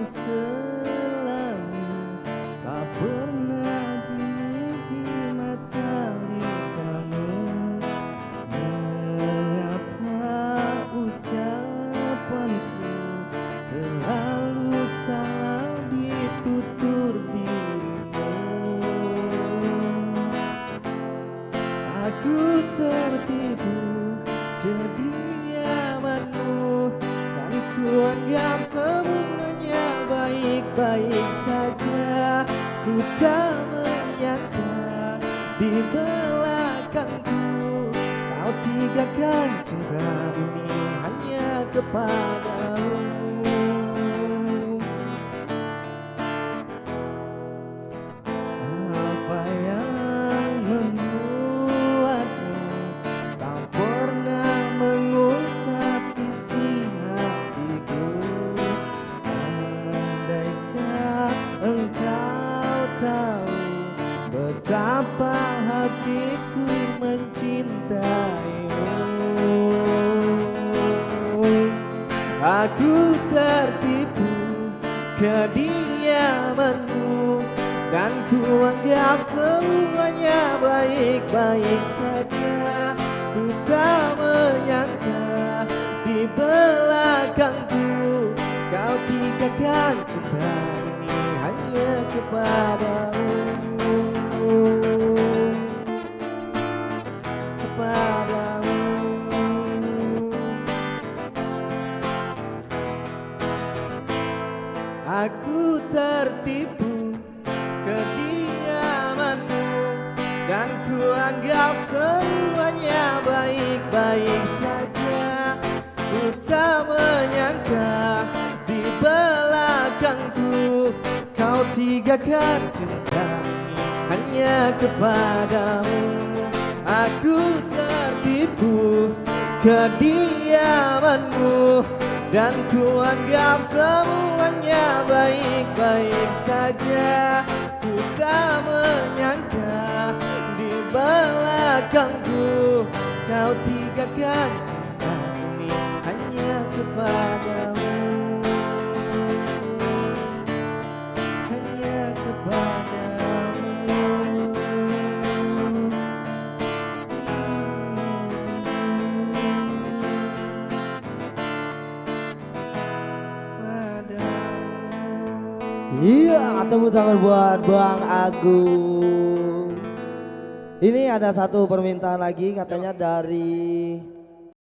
selalu tak pernah dimatari kamu. Mengapa ucapanku selalu salah ditutur dirimu? Aku tertipu kediamanmu dan kuanggap semuanya baik-baik saja. Ku tak menyangka di belakangku kau tinggalkan cinta ini hanya kepadamu. Apa yang membuatmu tak pernah mengungkap isi hatiku? Andaikah engkau tahu betapa hatiku mencintaimu. Aku tertipu kediamanmu dan kuanggap semuanya baik-baik saja. Ku tak menyangka di belakangku kau tinggalkan cinta ini hanya kepadamu. Kepadamu. Aku tertipu kediamanmu dan kuanggap semuanya baik-baik saja. Ku tak menyangka di belakangku kau tinggalkan cinta ini hanya kepadamu. Aku tertipu kediamanmu dan kuanggap semuanya baik-baik saja. Ku tak menyangka di belakangku kau tinggalkan cinta ini hanya kepadamu. Hanya kepadamu. Iya, tepuk tangan buat Bang Agung. Ini ada satu permintaan lagi katanya dari